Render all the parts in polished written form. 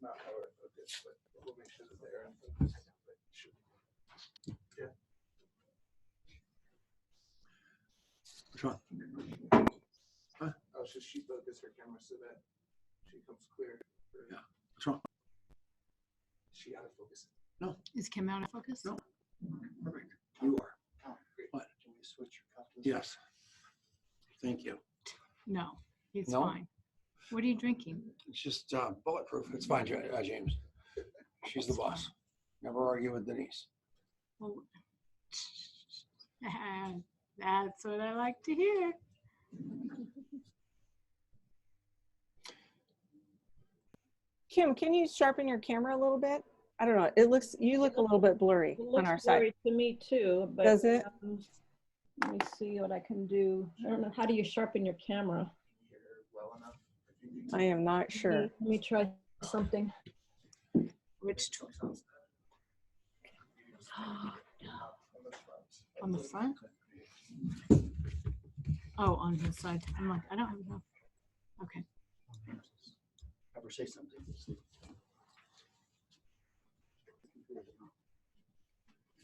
that's not how it focused, but we'll make sure that they're in focus. Yeah. Which one? Huh? Oh, should she focus her camera so that she comes clear? Yeah. What's wrong? Is she out of focus? No. Is Kim out of focus? No. Perfect. You are. Oh, great. What? Can we switch your copies? Yes. Thank you. No, he's No? fine. What are you drinking? It's just bulletproof. It's fine, James. She's the boss. Never argue with Denise. Well, that's what I like to hear. Kim, can you sharpen your camera a little bit? I don't know. You look a little bit blurry on our side. It looks blurry to me too. But, Does it? Let me see what I can do. I don't know. How do you sharpen your camera? Hear well enough. If you need to. I am not sure. Let me try something. Which tool? On the front? Oh, on his side. I'm like, I don't have enough. Okay. Ever say something? Is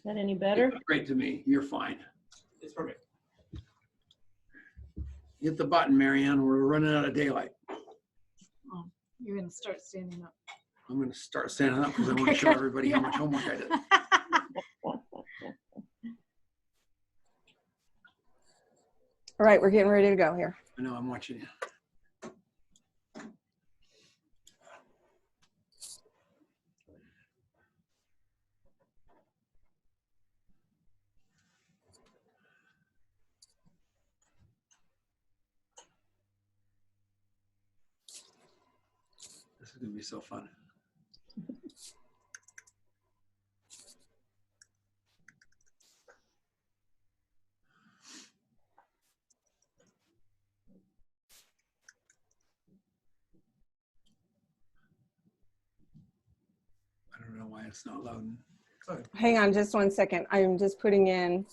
that any better? Great to me. You're fine. It's perfect. Hit the button, Marianne. We're running out of daylight. Oh, you're going to start standing up. I'm going to start standing up because I want to Okay, show good. everybody how much homework I did. All right, we're getting ready to go here. I know, I'm watching you. This is going to be so fun. I don't know why it's not loading. Hang on just one second. I'm just putting in,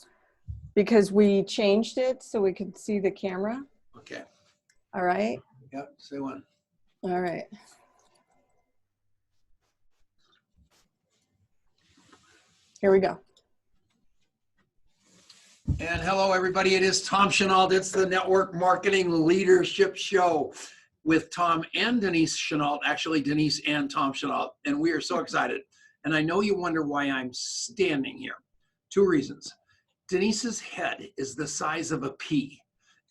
because we changed it so we could see the camera. Okay. All right. Yep. Say one. All right. Here we go. And hello, everybody. It is Tom Chenault. It's the Network Marketing Leadership Show with Tom and Denise Chenault. Actually, Denise and Tom Chenault. And we are so excited. And I know you wonder why I'm standing here. Two reasons. Denise's head is the size of a pea.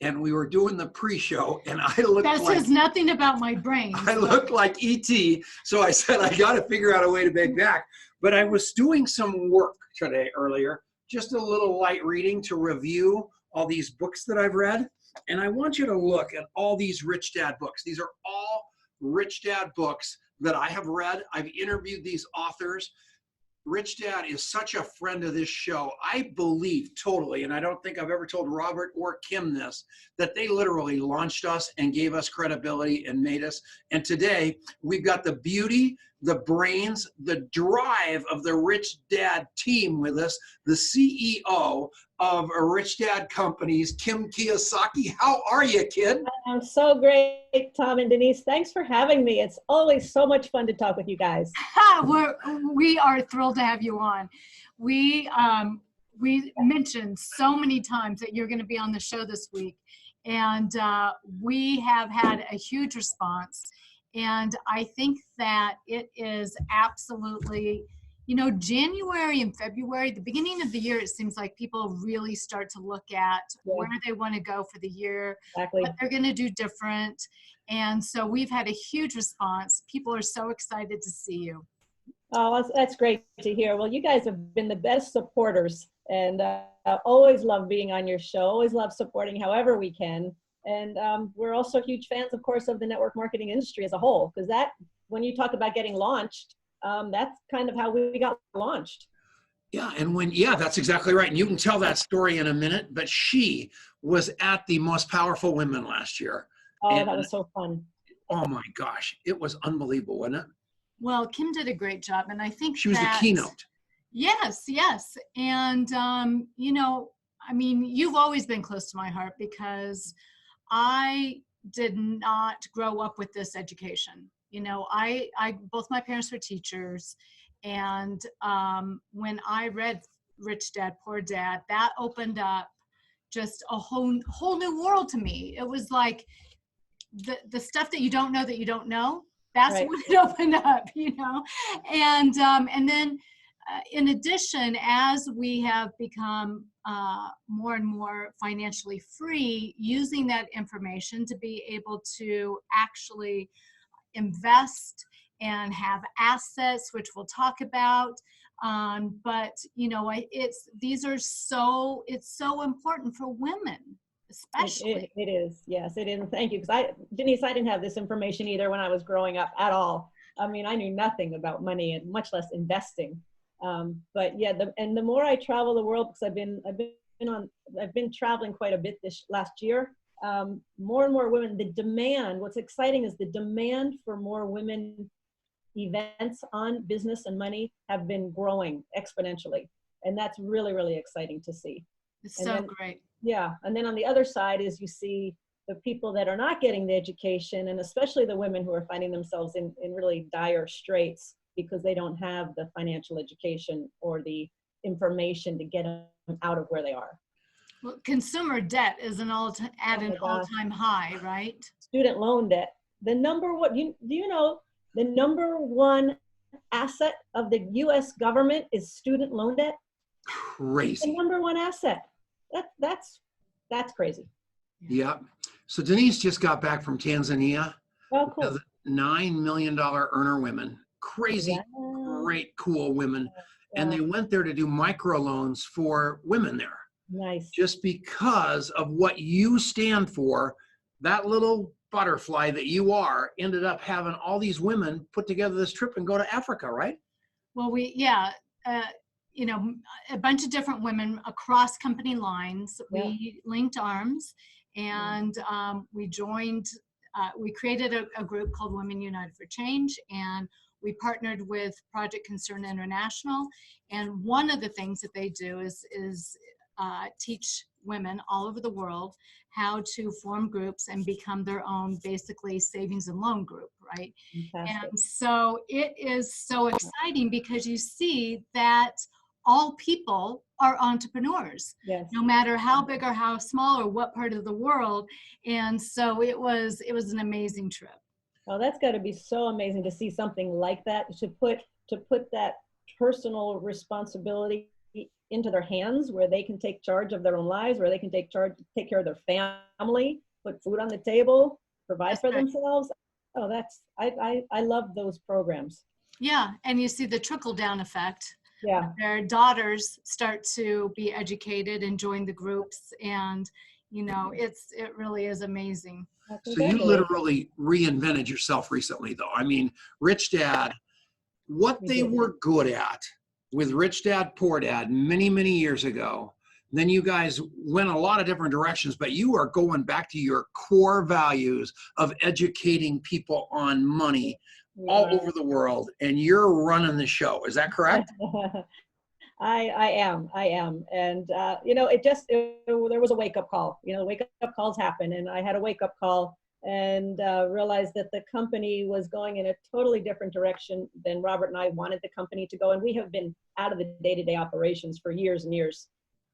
And we were doing the pre-show, and I looked That like... says nothing about my brain. I looked like E.T., so I said, I got to figure out a way to make back. But I was doing some work today earlier, just a little light reading to review all these books that I've read. And I want you to look at all these Rich Dad books. These are all Rich Dad books that I have read. I've interviewed these authors. Rich Dad is such a friend of this show. I believe totally, and I don't think I've ever told Robert or Kim this, that they literally launched us and gave us credibility and made us. And today we've got the beauty, the brains, the drive of the Rich Dad team with us, the CEO of Rich Dad Companies, Kim Kiyosaki. How are you, kid? I'm so great, Tom and Denise. Thanks for having me. It's always so much fun to talk with you guys. We are thrilled to have you on. We mentioned so many times that you're going to be on the show this week, and we have had a huge response. And I think that it is absolutely, you know, January and February, the beginning of the year, it seems like people really start to look at where they want to go for the year, what they're going to do different. And so we've had a huge response. People are so excited to see you. Oh, that's great to hear. Well, you guys have been the best supporters, and I always love being on your show, always love supporting however we can. And we're also huge fans, of course, of the network marketing industry as a whole, because that, when you talk about getting launched, that's kind of how we got launched. Yeah, and that's exactly right. And you can tell that story in a minute, but she was at the Most Powerful Women last year. Oh, and that was so fun. Oh my gosh, it was unbelievable, wasn't it? Well, Kim did a great job, and I think she was the keynote. Yes. And, you know, I mean, you've always been close to my heart because I did not grow up with this education. You know, I both my parents were teachers, and when I read Rich Dad Poor Dad, that opened up just a whole new world to me. It was like the stuff that you don't know. That's Right. what it opened up, you know. And then in addition, as we have become more and more financially free, using that information to be able to actually invest and have assets, which we'll talk about. But you know, it's so important for women, especially. It is, yes, it is. Thank you. Because Denise, I didn't have this information either when I was growing up at all. I mean, I knew nothing about money and much less investing. But yeah, the more I travel the world, because I've been traveling quite a bit this last year. More and more women. The demand. What's exciting is the demand for more women events on business and money have been growing exponentially, and that's really, really exciting to see. It's so great. Yeah, and then on the other side is you see the people that are not getting the education, and especially the women who are finding themselves in really dire straits because they don't have the financial education or the information to get them out of where they are. Well, consumer debt is at an all-time high, right? Student loan debt. The number one, do you know the number one asset of the U.S. government is student loan debt? Crazy. The number one asset. That's crazy. Yeah. So Denise just got back from Tanzania. Oh, cool. $9 million earner women. Crazy, great, cool women. And they went there to do microloans for women there. Nice. Just because of what you stand for, that little butterfly that you are ended up having all these women put together this trip and go to Africa, right? Well, you know, a bunch of different women across company lines. Yeah. We linked arms, and we joined, we created a group called Women United for Change, and we partnered with Project Concern International. And one of the things that they do is teach women all over the world how to form groups and become their own, basically, savings and loan group, right? Fantastic. And so it is so exciting because you see that all people are entrepreneurs, Yes. no matter how big or how small or what part of the world. And so it was an amazing trip. Oh, that's got to be so amazing to see something like that, to put that personal responsibility into their hands, where they can take charge of their own lives, where they can take care of their family, put food on the table, provide for themselves. Oh, I love those programs. Yeah, and you see the trickle down effect. Yeah. Their daughters start to be educated and join the groups, and you know, it really is amazing. So you literally reinvented yourself recently, though. I mean, Rich Dad, what they were good at with Rich Dad, Poor Dad many, many years ago, then you guys went a lot of different directions, but you are going back to your core values of educating people on money all over the world, and you're running the show. Is that correct? I am. And, you know, there was a wake-up call. You know, wake-up calls happen, and I had a wake-up call and realized that the company was going in a totally different direction than Robert and I wanted the company to go. And we have been out of the day-to-day operations for years and years.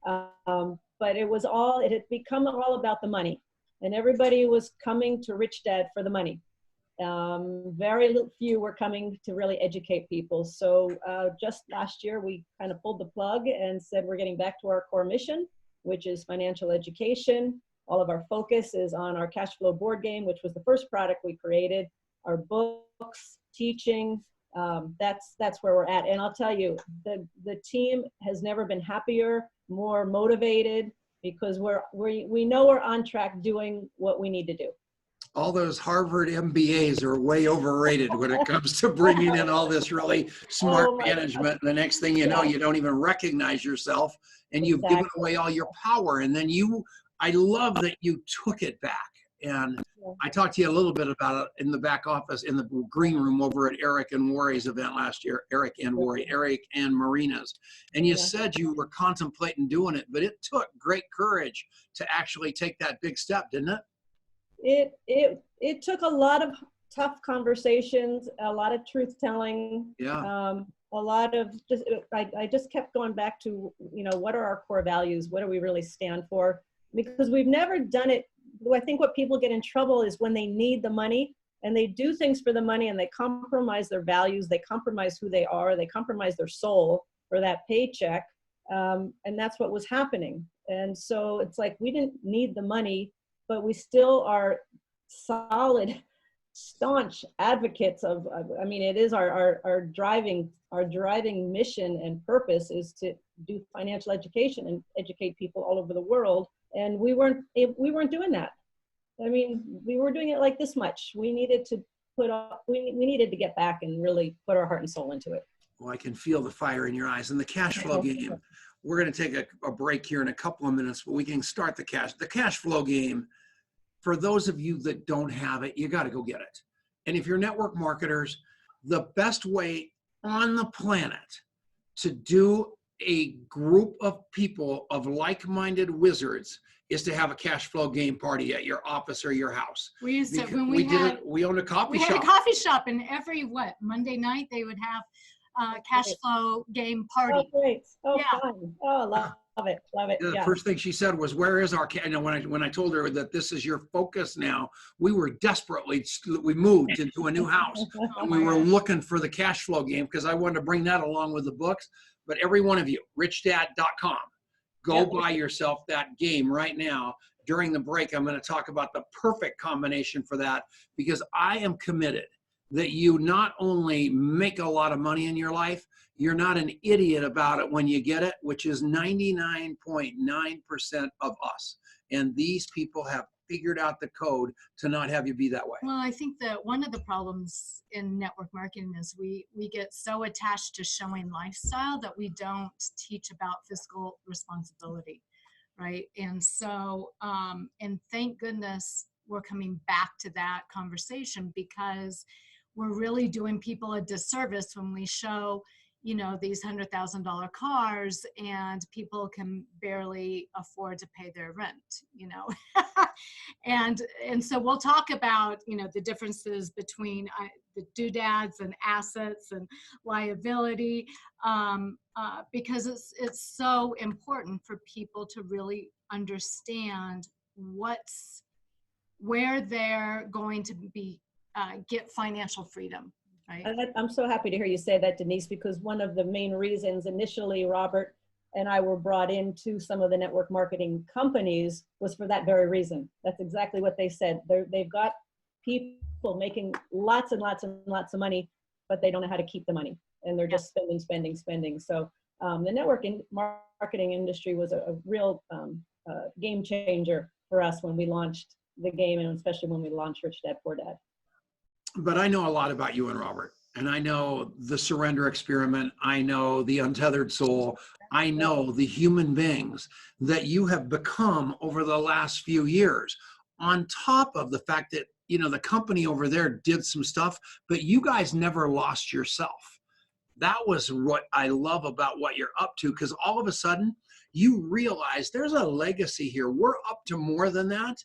But it had become all about the money, and everybody was coming to Rich Dad for the money. Very few were coming to really educate people. So just last year, we kind of pulled the plug and said, we're getting back to our core mission, which is financial education. All of our focus is on our cash flow board game, which was the first product we created, our books, teaching. That's where we're at. And I'll tell you, the team has never been happier, more motivated, because we know we're on track doing what we need to do. All those Harvard MBAs are way overrated when it comes to bringing in all this really smart management. And the next thing you know, you don't even recognize yourself, and you've given away all your power. And then I love that you took it back. And I talked to you a little bit about it in the back office, in the green room over at Eric and Worre's event last year, Eric and Marina's. And you said you were contemplating doing it, but it took great courage to actually take that big step, didn't it? It took a lot of tough conversations, a lot of truth telling. Yeah. A lot of just, I just kept going back to, what are our core values? What do we really stand for? Because we've never done it. I think what people get in trouble is when they need the money and they do things for the money and they compromise their values, they compromise who they are, they compromise their soul for that paycheck. And that's what was happening. And so it's like, we didn't need the money, but we still are solid, staunch advocates of, it is our driving mission and purpose is to do financial education and educate people all over the world. And we weren't doing that. We were doing it like this much. We needed to we needed to get back and really put our heart and soul into it. Well, I can feel the fire in your eyes. And the cash flow game, we're going to take a break here in a couple of minutes, but we can start the cash flow game. For those of you that don't have it, you got to go get it. And if you're network marketers, the best way on the planet to do a group of people of like-minded wizards is to have a cash flow game party at your office or your house. We used to, when we owned a coffee shop. We had a coffee shop, and every Monday night they would have a cash flow game party. Oh, great! Oh, yeah. Fun! Oh, love it. The first thing she said was, "Where is our?" When I told her that this is your focus now, we were we moved into a new house, and we were looking for the cash flow game because I wanted to bring that along with the books. But every one of you, richdad.com, go buy yourself that game right now. During the break, I'm going to talk about the perfect combination for that because I am committed that you not only make a lot of money in your life, you're not an idiot about it when you get it, which is 99.9% of us. And these people have figured out the code to not have you be that way. Well, I think that one of the problems in network marketing is we get so attached to showing lifestyle that we don't teach about fiscal responsibility, right? And so, and thank goodness we're coming back to that conversation because we're really doing people a disservice when we show, these $100,000 cars and people can barely afford to pay their rent, and so we'll talk about, the differences between the doodads and assets and liability, because it's so important for people to really understand where they're going to be, get financial freedom. Right. I'm so happy to hear you say that, Denise, because one of the main reasons initially Robert and I were brought into some of the network marketing companies was for that very reason. That's exactly what they said. They've got people making lots and lots and lots of money, but they don't know how to keep the money. And they're just spending. So the network marketing industry was a real game changer for us when we launched the game, and especially when we launched Rich Dad Poor Dad. But I know a lot about you and Robert, and I know the surrender experiment. I know the untethered soul. I know the human beings that you have become over the last few years, on top of the fact that, the company over there did some stuff, but you guys never lost yourself. That was what I love about what you're up to, because all of a sudden you realize there's a legacy here. We're up to more than that.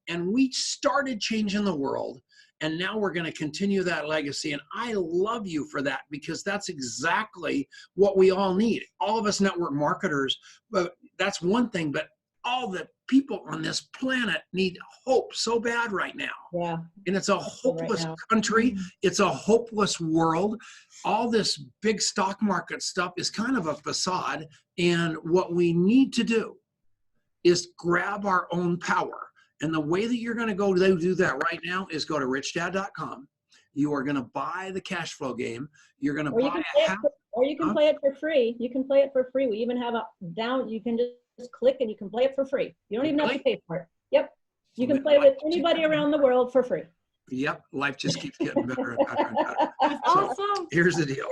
And we started changing the world. And now we're going to continue that legacy. And I love you for that, because that's exactly what we all need. All of us network marketers, but that's one thing, but all the people on this planet need hope so bad right now. Yeah. And it's a hopeless country. It's a hopeless world. All this big stock market stuff is kind of a facade. And what we need to do is grab our own power. And the way that you're going to go do that right now is go to richdad.com. You are going to buy the cash flow game. You're going to buy or you can play it for free. You can play it for free. We even have you can just click and you can play it for free. You don't even have to pay for it. Yep. You can play with anybody around the world for free. Yep. Life just keeps getting better and better and better. That's awesome. Here's the deal.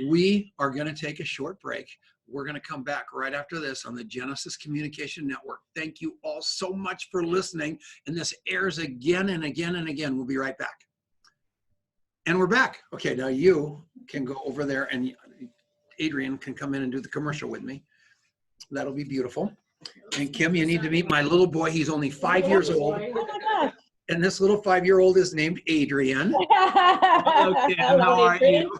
We are going to take a short break. We're going to come back right after this on the Genesis Communication Network. Thank you all so much for listening. And this airs again and again and again. We'll be right back. And we're back. Okay, now you can go over there and Adrian can come in and do the commercial with me. That'll be beautiful. And Kim, you need to meet my little boy. He's only 5 years old. Oh my And this little 5-year-old is named Adrian. Hello, Kim. How are you?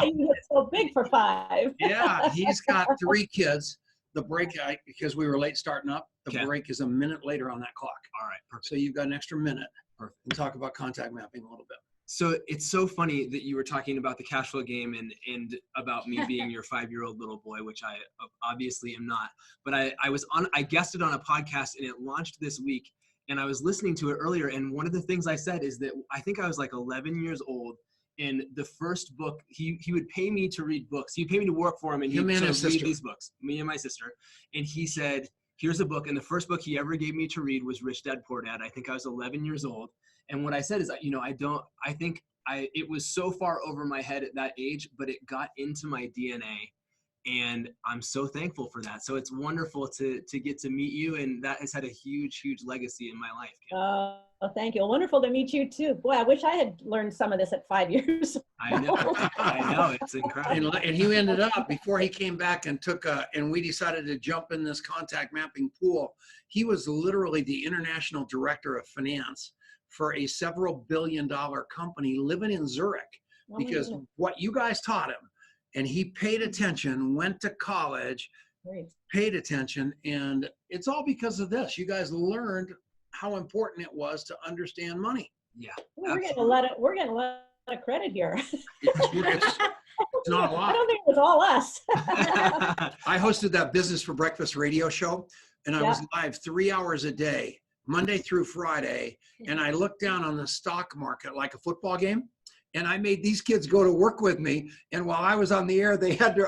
You look so big for 5. Yeah, he's got 3 kids. The break, because we were late starting up, the Okay. break is a minute later on that clock. All right, perfect. So you've got an extra minute. Perfect. We'll talk about contact mapping a little bit. So it's so funny that you were talking about the cash flow game and about me being your 5-year-old little boy, which I obviously am not. But I guested on a podcast and it launched this week, and I was listening to it earlier. And one of the things I said is that I think I was like 11 years old. And the first book, he would pay me to read books. He'd pay me to work for him, and he'd read these books, me and my sister. And he said, here's a book. And the first book he ever gave me to read was Rich Dad Poor Dad. I think I was 11 years old. And what I said is, it was so far over my head at that age, but it got into my DNA. And I'm so thankful for that. So it's wonderful to get to meet you. And that has had a huge, huge legacy in my life. Oh, thank you. Wonderful to meet you too. Boy, I wish I had learned some of this at 5 years. I know. It's incredible. And he ended up, before he came back and and we decided to jump in this contact mapping pool, he was literally the international director of finance for a several billion-dollar company living in Zurich, because what you guys taught him, and he paid attention, went to college, paid attention, and it's all because of this. You guys learned how important it was to understand money. Yeah. We're getting a lot of credit here. It's not a lot. I don't think it was all us. I hosted that Business for Breakfast radio show, and I was live 3 hours a day, Monday through Friday, and I looked down on the stock market like a football game. And I made these kids go to work with me. And while I was on the air,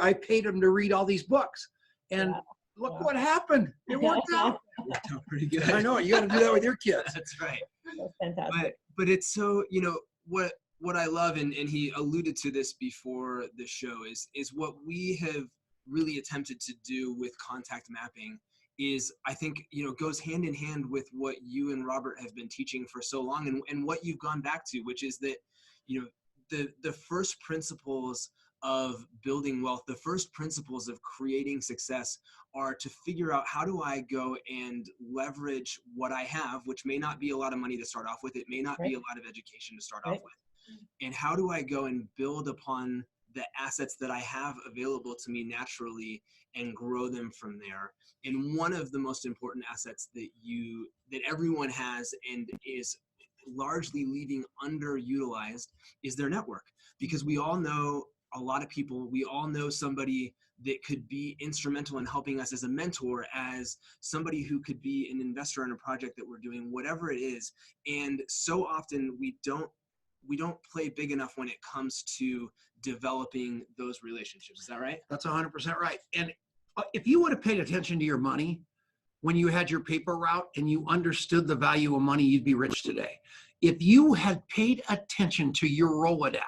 I paid them to read all these books. And look what happened. It worked out. It worked out pretty good. I know. You got to do that with your kids. That's right. That's fantastic. But it's so, what I love, and he alluded to this before the show, is what we have really attempted to do with contact mapping is, I think, goes hand in hand with what you and Robert have been teaching for so long, and what you've gone back to, which is that the first principles of building wealth, the first principles of creating success are to figure out, how do I go and leverage what I have, which may not be a lot of money to start off with. It may not be a lot of education to start off with. And how do I go and build upon the assets that I have available to me naturally and grow them from there. And one of the most important assets that everyone has and is largely leaving underutilized is their network, because we all know a lot of people. We all know somebody that could be instrumental in helping us as a mentor, as somebody who could be an investor in a project that we're doing, whatever it is. And so often we don't play big enough when it comes to developing those relationships. Is that right? That's 100% right. And if you would have paid attention to your money when you had your paper route and you understood the value of money, you'd be rich today. If you had paid attention to your Rolodex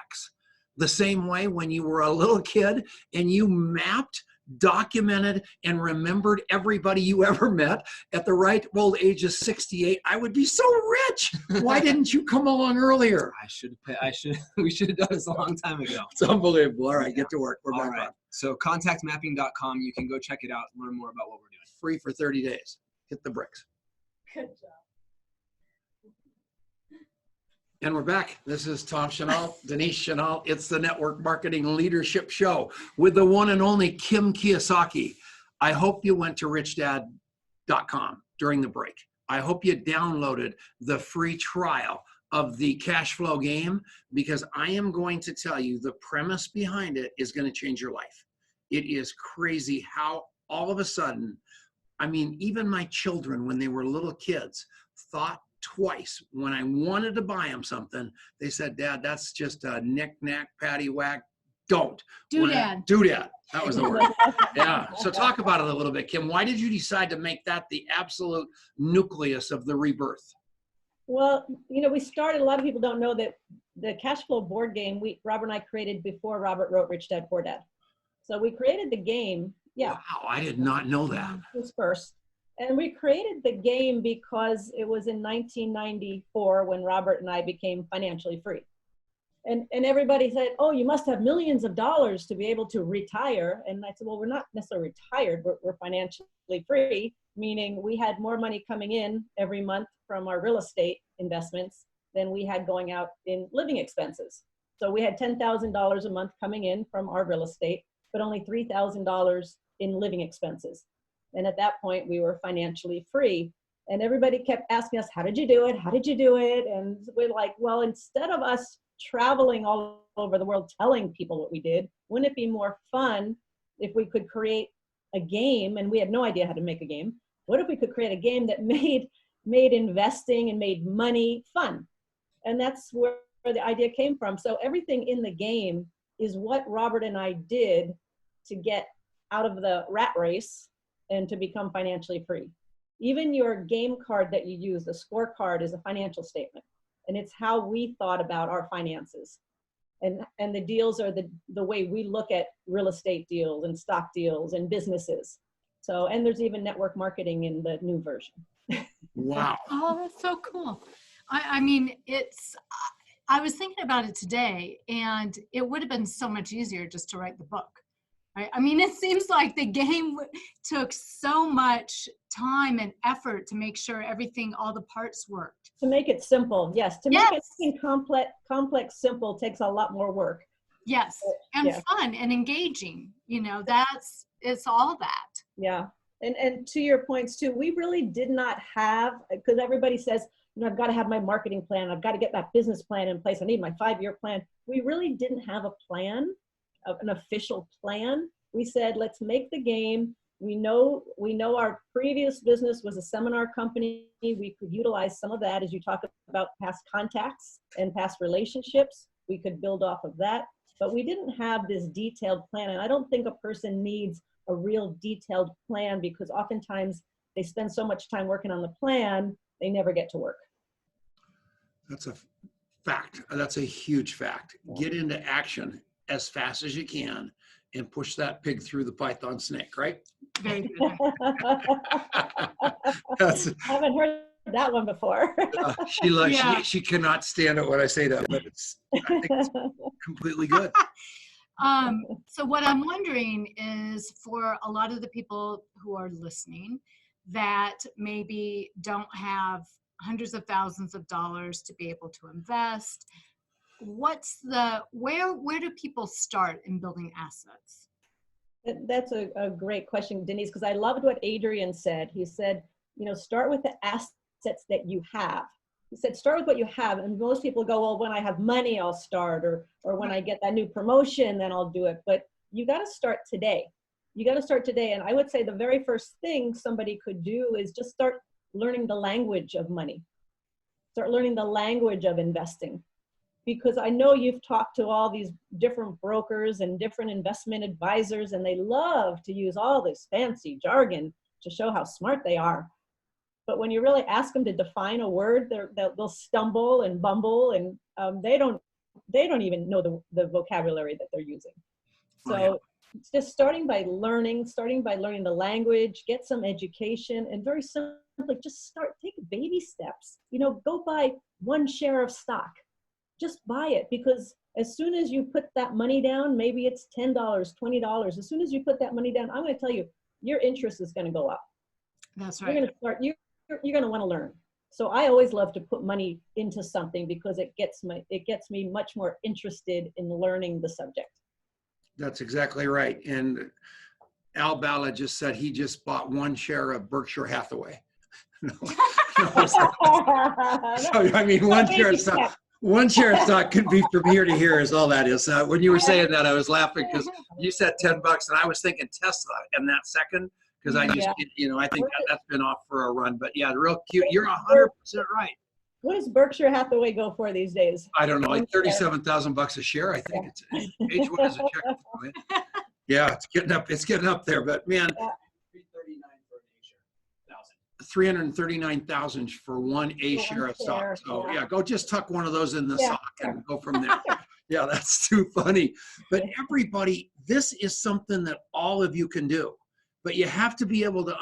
the same way when you were a little kid and you mapped, documented, and remembered everybody you ever met at the right old age of 68, I would be so rich. Why didn't you come along earlier? We should have done this a long time ago. It's unbelievable. All right, get to work. We're All back right. on. So contactmapping.com, you can go check it out, learn more about what we're doing. Free for 30 days. Hit the bricks. Good job. And we're back. This is Tom Chenault, Denise Chenault. It's the Network Marketing Leadership Show with the one and only Kim Kiyosaki. I hope you went to richdad.com during the break. I hope you downloaded the free trial of the cash flow game, because I am going to tell you the premise behind it is going to change your life. It is crazy how all of a sudden, even my children, when they were little kids, thought twice when I wanted to buy them something. They said, "Dad, that's just a knick-knack, paddywhack. Don't." Doodad. Doodad. That was the word. Yeah. So talk about it a little bit, Kim. Why did you decide to make that the absolute nucleus of the rebirth? Well, we started, a lot of people don't know that the cash flow board game, Robert and I created before Robert wrote Rich Dad Poor Dad. So we created the game. Yeah. Wow, I did not know that. It was first. And we created the game because it was in 1994 when Robert and I became financially free. And everybody said, "Oh, you must have millions of dollars to be able to retire." And I said, "Well, we're not necessarily retired. We're financially free. meaning we had more money coming in every month from our real estate investments than we had going out in living expenses. So we had $10,000 a month coming in from our real estate, but only $3,000 in living expenses. And at that point, we were financially free. And everybody kept asking us, how did you do it? How did you do it? And we're like, well, instead of us traveling all over the world telling people what we did, wouldn't it be more fun if we could create a game? And we had no idea how to make a game. What if we could create a game that made investing and made money fun? And that's where the idea came from. So everything in the game is what Robert and I did to get out of the rat race and to become financially free. Even your game card that you use, the scorecard, is a financial statement. And it's how we thought about our finances. And the deals are the way we look at real estate deals and stock deals and businesses. So, and there's even network marketing in the new version. Wow. Oh, that's so cool. I mean, I was thinking about it today, and it would have been so much easier just to write the book, right? I mean, it seems like the game took so much time and effort to make sure everything, all the parts worked. To make it simple, yes. To make it complex, simple takes a lot more work. Yes, and fun and engaging. You know, it's all that. Yeah, and to your points too, we really did not have, because everybody says, you know, I've got to have my marketing plan. I've got to get that business plan in place. I need my 5-year plan. We really didn't have a plan, an official plan. We said, let's make the game. We know our previous business was a seminar company. We could utilize some of that as you talk about past contacts and past relationships. We could build off of that, but we didn't have this detailed plan. And I don't think a person needs a real detailed plan, because oftentimes they spend so much time working on the plan, they never get to work. That's a fact. That's a huge fact. Get into action as fast as you can and push that pig through the python snake, right? Very good. I haven't heard that one before. She cannot stand it when I say that, but I think it's completely good. So what I'm wondering is, for a lot of the people who are listening that maybe don't have hundreds of thousands of dollars to be able to invest, where do people start in building assets? That's a great question, Denise, because I loved what Adrian said. He said, you know, start with the assets that you have. He said, start with what you have. And most people go, well, when I have money, I'll start, or when I get that new promotion, then I'll do it. But you got to start today. You got to start today. And I would say the very first thing somebody could do is just start learning the language of money. Start learning the language of investing. Because I know you've talked to all these different brokers and different investment advisors, and they love to use all this fancy jargon to show how smart they are. But when you really ask them to define a word, they'll stumble and bumble, and they don't even know the vocabulary that they're using. So it's just starting by learning the language, get some education, and very simply just take baby steps. You know, go buy 1 share of stock. Just buy it, because as soon as you put that money down, maybe it's $10, $20. As soon as you put that money down, I'm going to tell you, your interest is going to go up. That's right. You're going to start. You're going to want to learn. So I always love to put money into something, because it gets me much more interested in learning the subject. That's exactly right. And Al Bala just said he just bought 1 share of Berkshire Hathaway. So, I mean, 1 share of stock. 1 share of stock could be from here to here is all that is. When you were saying that, I was laughing because you said $10 and I was thinking Tesla in that second, because I just, I think that's been off for a run. But yeah, real cute. You're 100% right. What does Berkshire Hathaway go for these days? I don't know, like $37,000 a share. I think it's H1 is a check. Yeah, it's getting up there. But man, $339,000 for 1 A share of stock. So yeah, go just tuck one of those in the sock and go from there. Yeah, that's too funny. But everybody, this is something that all of you can do, but you have to be able to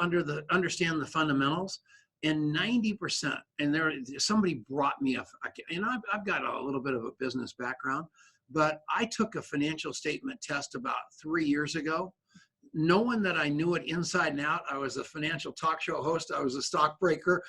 understand the fundamentals. And 90%, and somebody brought me and I've got a little bit of a business background, but I took a financial statement test about 3 years ago. knowing that I knew it inside and out. I was a financial talk show host. I was a stockbroker,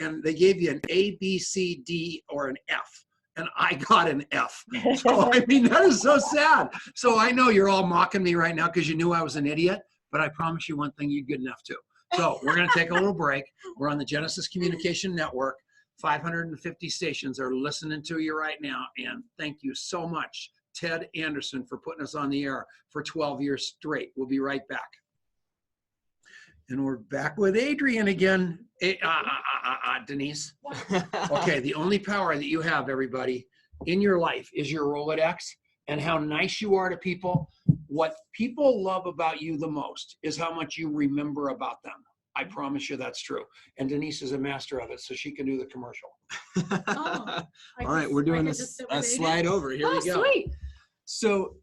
and they gave you an A, B, C, D, or an F. And I got an F. So, I mean, that is so sad. So I know you're all mocking me right now because you knew I was an idiot, but I promise you one thing, you're good enough too. So we're going to take a little break. We're on the Genesis Communication Network. 550 stations are listening to you right now. And thank you so much, Ted Anderson, for putting us on the air for 12 years straight. We'll be right back. And we're back with Adrian again. Denise. Okay, the only power that you have, everybody, in your life is your Rolodex and how nice you are to people. What people love about you the most is how much you remember about them. I promise you that's true. And Denise is a master of it, so she can do the commercial. Oh, All right, we're doing a slide over. Here we go. Sweet. So,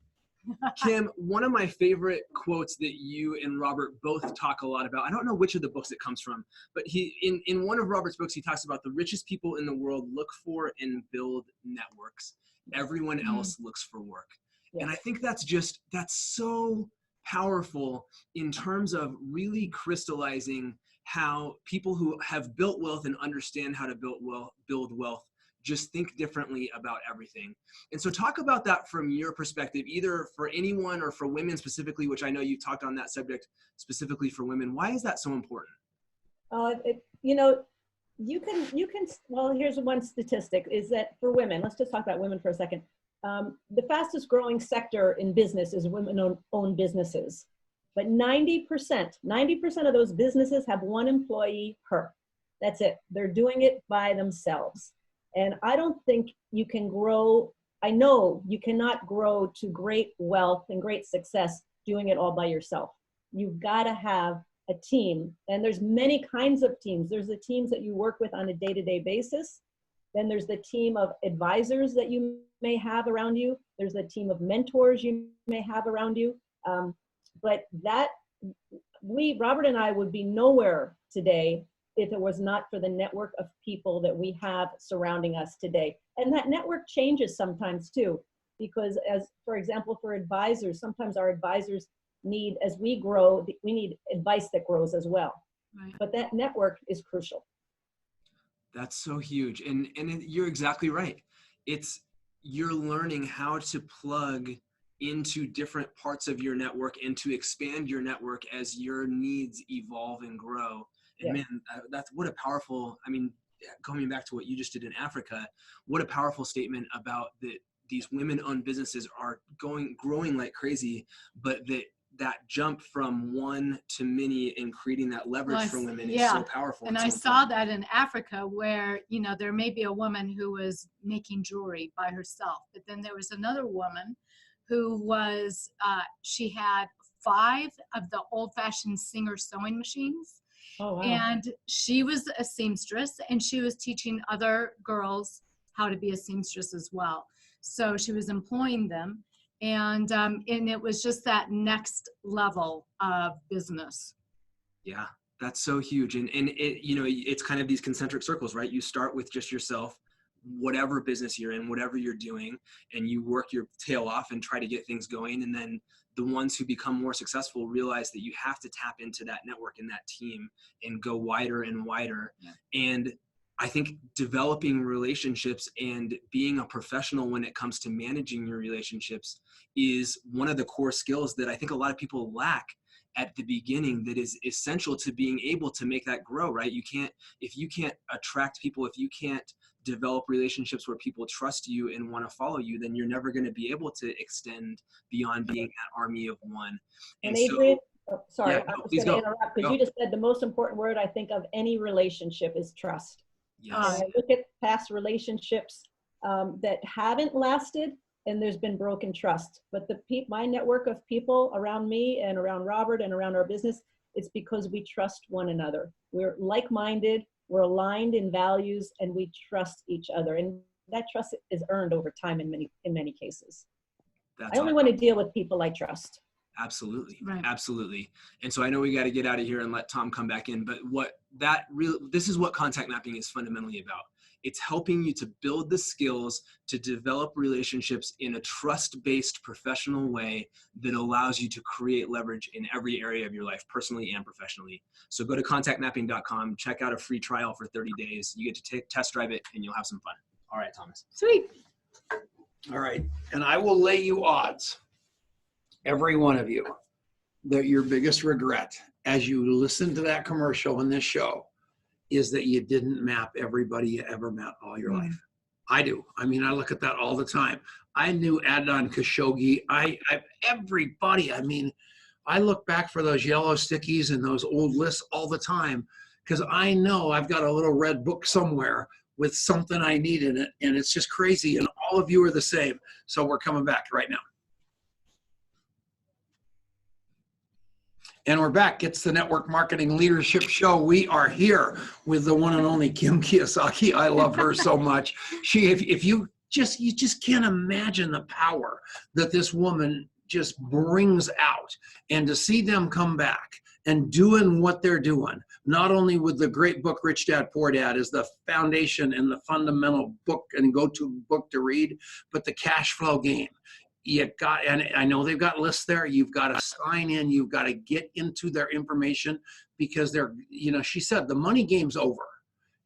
Kim, one of my favorite quotes that you and Robert both talk a lot about, I don't know which of the books it comes from, but in one of Robert's books, he talks about the richest people in the world look for and build networks. Everyone else looks for work. Yeah. And I think that's so powerful in terms of really crystallizing how people who have built wealth and understand how to build wealth just think differently about everything. And so talk about that from your perspective, either for anyone or for women specifically, which I know you talked on that subject specifically for women. Why is that so important? You can, well, here's one statistic is that for women, let's just talk about women for a second. The fastest growing sector in business is women-owned businesses, but 90% of those businesses have one employee, her. That's it. They're doing it by themselves. And I don't think you can grow. I know you cannot grow to great wealth and great success doing it all by yourself. You've got to have a team, and there's many kinds of teams. There's the teams that you work with on a day-to-day basis. Then there's the team of advisors that you may have around you. There's the team of mentors you may have around you. But Robert and I would be nowhere today if it was not for the network of people that we have surrounding us today. And that network changes sometimes too, because for example, for advisors, sometimes our advisors need, as we grow, we need advice that grows as well. Right. But that network is crucial. That's so huge. And you're exactly right. You're learning how to plug into different parts of your network and to expand your network as your needs evolve and grow. And man, that's what a powerful, coming back to what you just did in Africa, what a powerful statement about these women-owned businesses are growing like crazy, but that jump from one to many and creating that leverage for women is so powerful. And I saw that in Africa where, there may be a woman who was making jewelry by herself, but then there was another woman who was, she had 5 of the old-fashioned Singer sewing machines. Oh, wow. And she was a seamstress, and she was teaching other girls how to be a seamstress as well. So she was employing them, and it was just that next level of business. Yeah, that's so huge. And it's kind of these concentric circles, right? You start with just yourself, whatever business you're in, whatever you're doing, and you work your tail off and try to get things going. And then the ones who become more successful realize that you have to tap into that network and that team and go wider and wider. Yeah. And I think developing relationships and being a professional when it comes to managing your relationships is one of the core skills that I think a lot of people lack at the beginning, that is essential to being able to make that grow, right? If you can't attract people, if you can't develop relationships where people trust you and want to follow you, then you're never going to be able to extend beyond being that army of one. And Adrian, I was going to interrupt because you just said the most important word I think of any relationship is trust. Yes. I look at past relationships that haven't lasted, and there's been broken trust. But my network of people around me and around Robert and around our business, it's because we trust one another. We're like-minded, we're aligned in values, and we trust each other. And that trust is earned over time in many cases. I only want to deal with people I trust. Absolutely. Right. Absolutely. And so I know we got to get out of here and let Tom come back in, but this is what contact mapping is fundamentally about. It's helping you to build the skills to develop relationships in a trust-based professional way that allows you to create leverage in every area of your life, personally and professionally. So go to contactmapping.com, check out a free trial for 30 days. You get to test drive it and you'll have some fun. All right, Thomas. Sweet. All right. And I will lay you odds, every one of you, that your biggest regret as you listen to that commercial in this show is that you didn't map everybody you ever met all your life. I do. I mean, I look at that all the time. I knew Adnan Khashoggi. Everybody. I mean, I look back for those yellow stickies and those old lists all the time because I know I've got a little red book somewhere with something I need in it, and it's just crazy, and all of you are the same. So we're coming back right now. And we're back. It's the Network Marketing Leadership Show. We are here with the one and only Kim Kiyosaki. I love her so much. If you just can't imagine the power that this woman just brings out, and to see them come back and doing what they're doing, not only with the great book, Rich Dad, Poor Dad is the foundation and the fundamental book and go-to book to read, but the cash flow game. You got, and I know they've got lists there. You've got to sign in. You've got to get into their information because they're, she said the money game's over.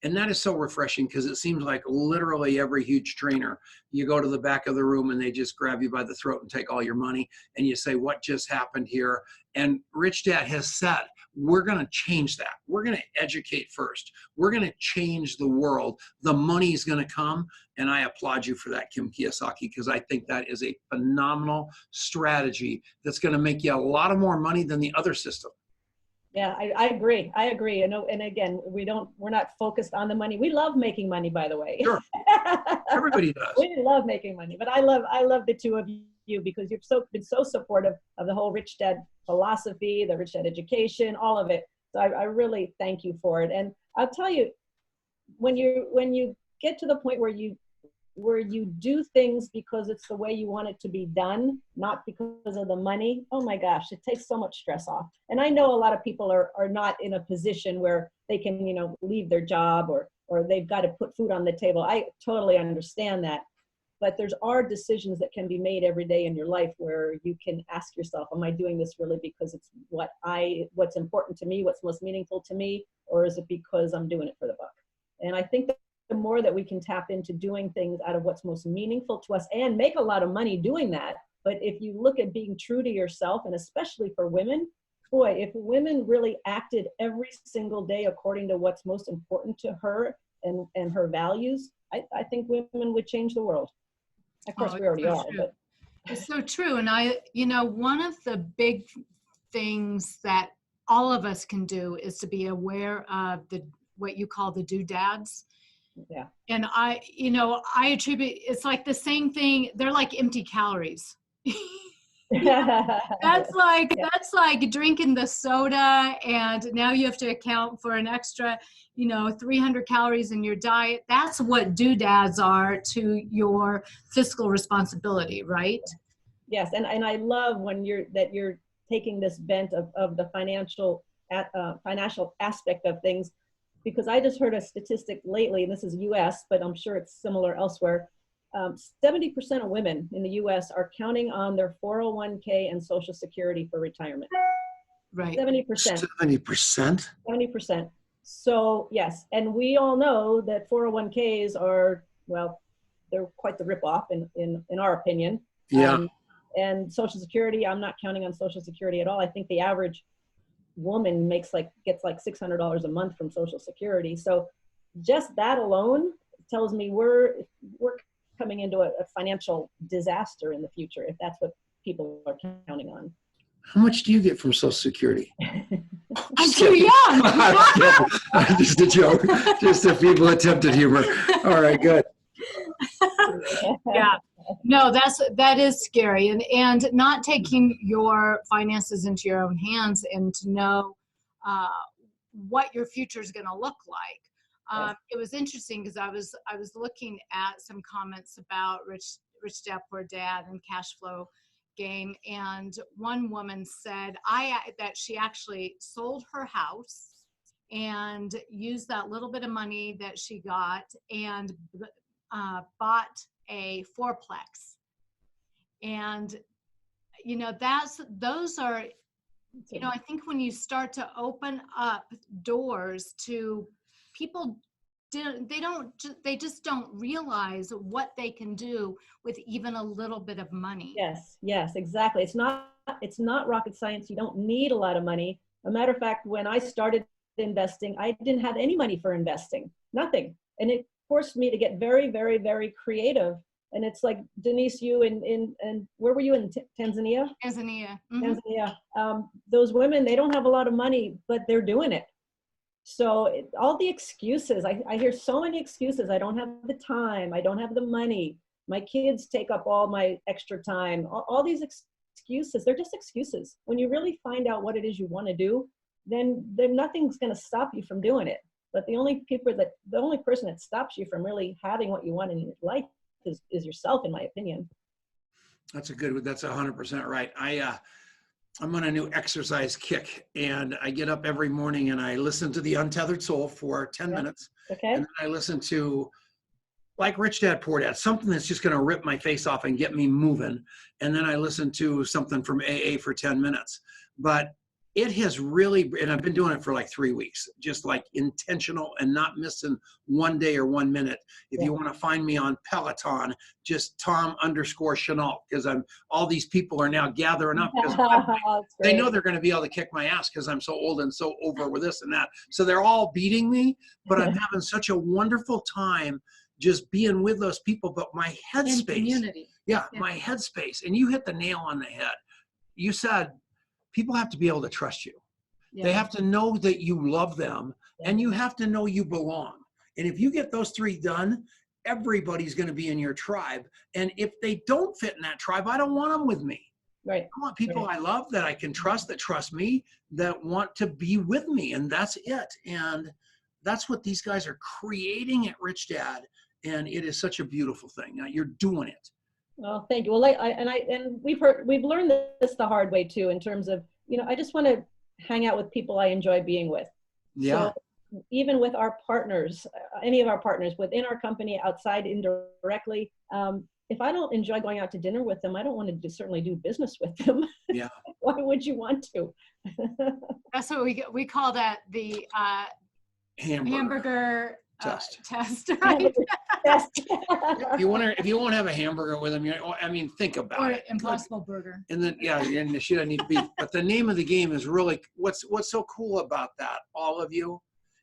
And that is so refreshing because it seems like literally every huge trainer, you go to the back of the room and they just grab you by the throat and take all your money. And you say, what just happened here? And Rich Dad has said, we're going to change that. We're going to educate first. We're going to change the world. The money's going to come. And I applaud you for that, Kim Kiyosaki, because I think that is a phenomenal strategy that's going to make you a lot of more money than the other system. Yeah, I agree. I agree. And again, we're not focused on the money. We love making money, by the way. Sure. Everybody does. We love making money, but I love the two of you because you've been so supportive of the whole Rich Dad philosophy, the Rich Dad education, all of it. So I really thank you for it. And I'll tell you, when you get to the point where you do things because it's the way you want it to be done, not because of the money, oh my gosh, it takes so much stress off. And I know a lot of people are not in a position where they can, leave their job or they've got to put food on the table. I totally understand that. But are decisions that can be made every day in your life where you can ask yourself, am I doing this really because it's what's important to me, what's most meaningful to me, or is it because I'm doing it for the buck? And I think that the more that we can tap into doing things out of what's most meaningful to us and make a lot of money doing that. But if you look at being true to yourself, and especially for women, boy, if women really acted every single day according to what's most important to her and her values, I think women would change the world. Of course, we already are. But. It's so true. And one of the big things that all of us can do is to be aware of what you call the doodads. Yeah. And I attribute, it's like the same thing. They're like empty calories. That's like drinking the soda and now you have to account for an extra, 300 calories in your diet. That's what doodads are to your fiscal responsibility, right? Yes. And I love when you're taking this bent of the financial aspect of things. Because I just heard a statistic lately, and this is US, but I'm sure it's similar elsewhere. 70% of women in the US are counting on their 401k and Social Security for retirement. Right. 70%. 70%? 70%. So yes, and we all know that 401ks are, they're quite the ripoff in our opinion. Yeah. And Social Security, I'm not counting on Social Security at all. I think the average woman gets like $600 a month from Social Security. So just that alone tells me we're coming into a financial disaster in the future if that's what people are counting on. How much do you get from Social Security? I'm too young. Just a joke. Just a feeble attempt at humor. All right, good. Yeah. No, that is scary. And not taking your finances into your own hands and to know what your future is going to look like. It was interesting because I was looking at some comments about Rich Dad Poor Dad and cash flow game, and one woman said that she actually sold her house and used that little bit of money that she got and bought a fourplex. And, you know, those are, you know, I think when you start to open up doors to people, they just don't realize what they can do with even a little bit of money. Yes, yes, exactly. It's not rocket science. You don't need a lot of money. A matter of fact, when I started investing, I didn't have any money for investing, nothing. And it forced me to get very, very, very creative. And it's like, Denise, you and where were you in Tanzania? Tanzania. Tanzania. Those women, they don't have a lot of money, but they're doing it. So all the excuses, I hear so many excuses. I don't have the time. I don't have the money. My kids take up all my extra time. All these excuses, they're just excuses. When you really find out what it is you want to do, then nothing's going to stop you from doing it. But the only person that stops you from really having what you want in your life is yourself, in my opinion. That's 100% right. I'm on a new exercise kick, and I get up every morning and I listen to The Untethered Soul for 10 minutes. Okay. And then I listen to, like Rich Dad Poor Dad, something that's just going to rip my face off and get me moving. And then I listen to something from AA for 10 minutes. But it has really, and I've been doing it for like 3 weeks, just like intentional and not missing one day or 1 minute. If you want to find me on Peloton, just Tom_Chenault, because all these people are now gathering up because they know they're going to be able to kick my ass because I'm so old and so over with this and that. So they're all beating me, but I'm having such a wonderful time just being with those people. But my headspace, community. Yeah, my headspace, and you hit the nail on the head. You said, people have to be able to trust you. Yeah. They have to know that you love them, and you have to know you belong. And if you get those three done, everybody's going to be in your tribe. And if they don't fit in that tribe, I don't want them with me. Right. I want people I love, that I can trust, that trust me, that want to be with me. And that's it. And that's what these guys are creating at Rich Dad. And it is such a beautiful thing. Now, you're doing it. Well, thank you. Well, we've learned this the hard way too, in terms of, you know, I just want to hang out with people I enjoy being with. Yeah. So even with our partners, any of our partners within our company, outside, indirectly, if I don't enjoy going out to dinner with them, I don't want to certainly do business with them. Yeah. Why would you want to? That's what we call that, the hamburger test. Right? Yes. If you want to have a hamburger with them, I mean, think about it. Impossible Burger. And then, and she doesn't need beef. But the name of the game is really, what's so cool about that, all of you,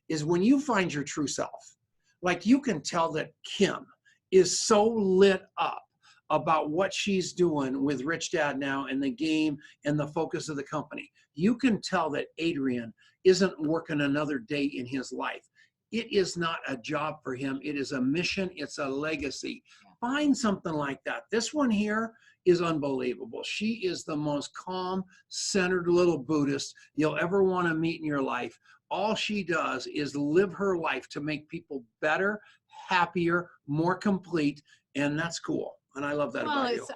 is when you find your true self. Like, you can tell that Kim is so lit up about what she's doing with Rich Dad now and the game and the focus of the company. You can tell that Adrian isn't working another day in his life. It is not a job for him. It is a mission. It's a legacy. Find something like that. This one here is unbelievable. She is the most calm, centered little Buddhist you'll ever want to meet in your life. All she does is live her life to make people better, happier, more complete, and that's cool. And I love that about you.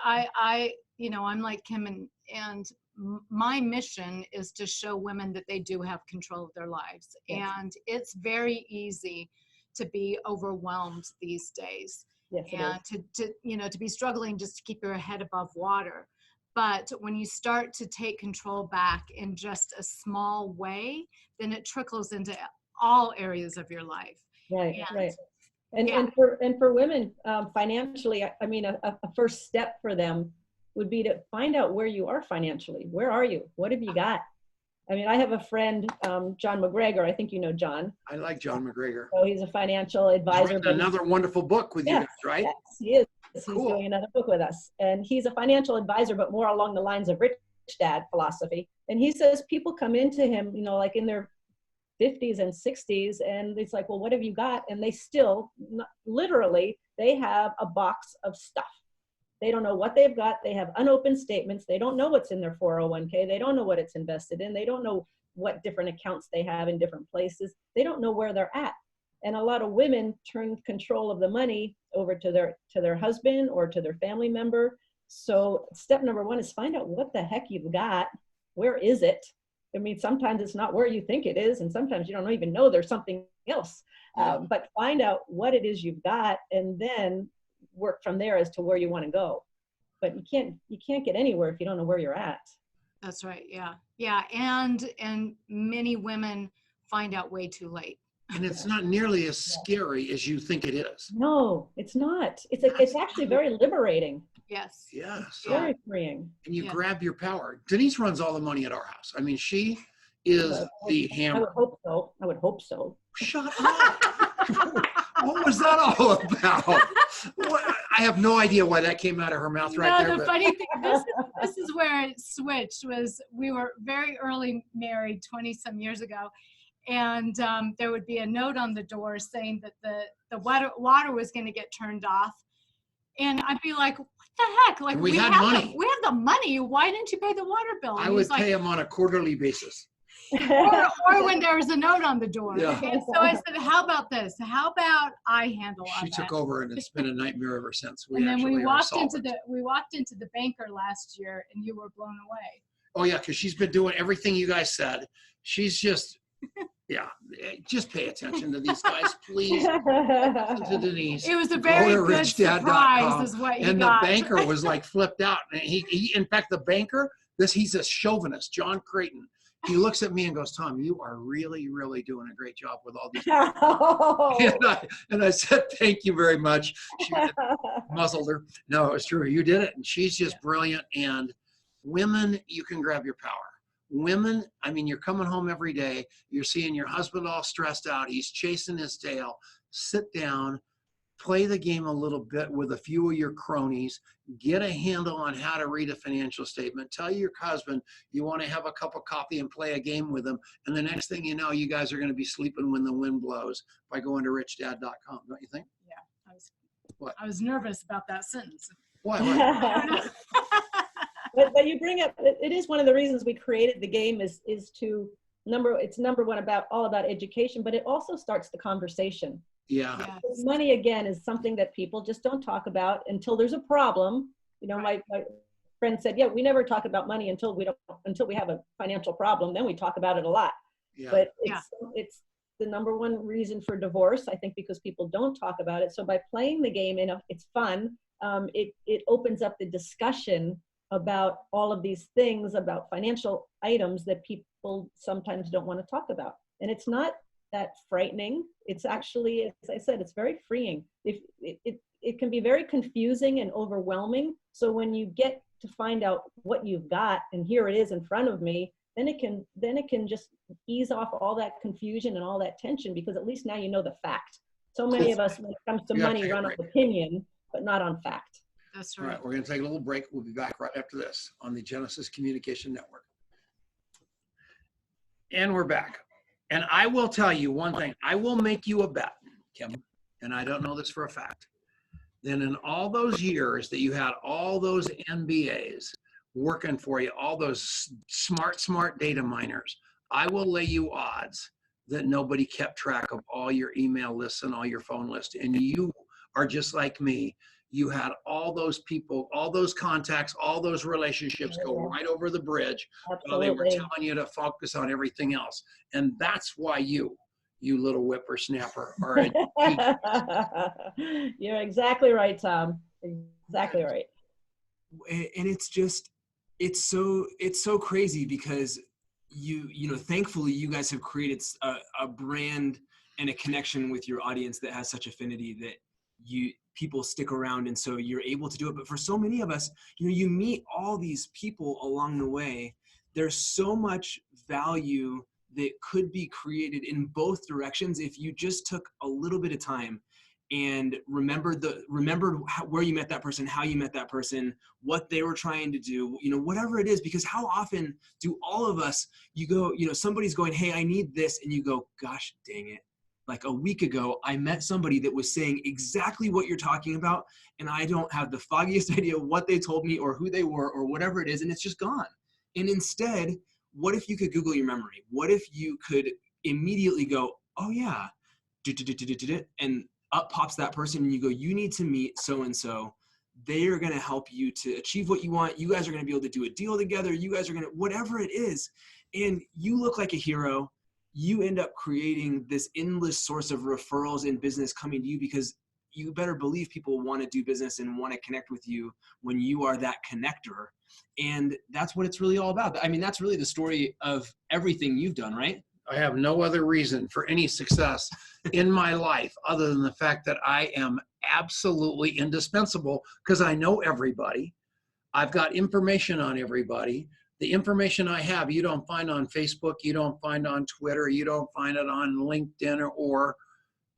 I'm like Kim, and my mission is to show women that they do have control of their lives. Yes. And it's very easy to be overwhelmed these days. Yes, and to be struggling just to keep your head above water. But when you start to take control back in just a small way, then it trickles into all areas of your life. Right, and, right. And for women, financially, I mean, a first step for them would be to find out where you are financially. Where are you? What have you got? I mean, I have a friend, John McGregor. I think you know John. I like John McGregor. So he's a financial advisor. Another wonderful book with you guys, right? Yes, he is. Cool. He's doing another book with us. And he's a financial advisor, but more along the lines of Rich Dad philosophy. And he says people come into him, you know, like in their 50s and 60s, and it's like, well, what have you got? And they still, literally, they have a box of stuff. They don't know what they've got. They have unopened statements. They don't know what's in their 401k. They don't know what it's invested in. They don't know what different accounts they have in different places. They don't know where they're at. And a lot of women turn control of the money over to their husband or to their family member. So step number one is find out what the heck you've got. Where is it? I mean, sometimes it's not where you think it is, and sometimes you don't even know there's something else. But find out what it is you've got, and then work from there as to where you want to go. But you can't get anywhere if you don't know where you're at. That's right. Yeah. Yeah. And many women find out way too late. And it's not nearly as scary as you think it is. No, it's not. It's actually very liberating. Yes. Yes. Very freeing. And you Yeah. grab your power. Denise runs all the money at our house. I mean, she is the I hammer. would hope so. I would hope so. Shut up. What was that all about? I have no idea why that came out of her mouth right there. No, the But funny thing, this is where it switched. Was we were very early married, 20 some years ago, and there would be a note on the door saying that the water was going to get turned off, and I'd be like, "What the heck? Like we had have money. we have the money. Why didn't you pay the water bill?" I And would he's like, pay him on a quarterly basis. or when there was a note on the door. Yeah. And so I said, "How about this? How about I handle all She that?" took over, and it's been a nightmare ever since. And then we actually are walked into solvent. the banker last year, and you were blown away. Oh yeah, because she's been doing everything you guys said. She's just, yeah. Just pay attention to these guys, please. Listen to Denise. It was a Go very to good richdad.com. surprise, is what you And got. the banker was like flipped out. And he in fact, the banker, he's a chauvinist, John Creighton. He looks at me and goes, "Tom, you are really, really doing a great job with all these." And I said, "Thank you very much." She muzzled her. No, it was true. You did it. And she's just brilliant. And women, you can grab your power. Women, I mean, you're coming home every day. You're seeing your husband all stressed out. He's chasing his tail. Sit down, play the game a little bit with a few of your cronies, get a handle on how to read a financial statement, tell your husband you want to have a cup of coffee and play a game with him. And the next thing you know, you guys are going to be sleeping when the wind blows by going to richdad.com, don't you think? Yeah, I was nervous about that sentence. Why? But you bring up, it is one of the reasons we created the game is to it's number one all about education, but it also starts the conversation. Yeah. Yes. Money, again, is something that people just don't talk about until there's a problem. You know, my friend said, "Yeah, we never talk about money until we have a financial problem. Then we talk about it a lot." Yeah. But it's the number one reason for divorce, I think, because people don't talk about it. So by playing the game, it's fun. It opens up the discussion about all of these things, about financial items that people sometimes don't want to talk about. And it's not that frightening. It's actually, as I said, it's very freeing. It can be very confusing and overwhelming. So when you get to find out what you've got, and here it is in front of me, then it can just ease off all that confusion and all that tension, because at least now you know the fact. So many of us, when it comes to money, run on opinion, but not on fact. That's All right. right, we're going to take a little break. We'll be back right after this on the Genesis Communication Network. And we're back. And I will tell you one thing. I will make you a bet, Kim, and I don't know this for a fact. Then in all those years that you had all those MBAs working for you, all those smart data miners, I will lay you odds that nobody kept track of all your email lists and all your phone lists. And you are just like me. You had all those people, all those contacts, all those relationships go right over the bridge while they were telling you to focus on everything else. And that's why you little whippersnapper, are a You're exactly right, Tom. Exactly right. And it's so crazy because you know, thankfully you guys have created a brand and a connection with your audience that has such affinity that people stick around, and so you're able to do it. But for so many of us, you know, you meet all these people along the way. There's so much value that could be created in both directions if you just took a little bit of time and remembered where you met that person, how you met that person, what they were trying to do, you know, whatever it is. Because how often do all of us, you go, you know, somebody's going, "Hey, I need this," and you go, "Gosh dang it. Like a week ago, I met somebody that was saying exactly what you're talking about, and I don't have the foggiest idea what they told me or who they were or whatever it is, and it's just gone." And instead, what if you could Google your memory? What if you could immediately go, "Oh yeah," and up pops that person, and you go, "You need to meet so-and-so. They are going to help you to achieve what you want. You guys are going to be able to do a deal together. You guys are going to," whatever it is. and you look like a hero. You end up creating this endless source of referrals in business coming to you, because you better believe people want to do business and want to connect with you when you are that connector. And that's what it's really all about. I mean, that's really the story of everything you've done, right? I have no other reason for any success in my life other than the fact that I am absolutely indispensable, because I know everybody. I've got information on everybody. The information I have, you don't find on Facebook, you don't find on Twitter, you don't find it on LinkedIn or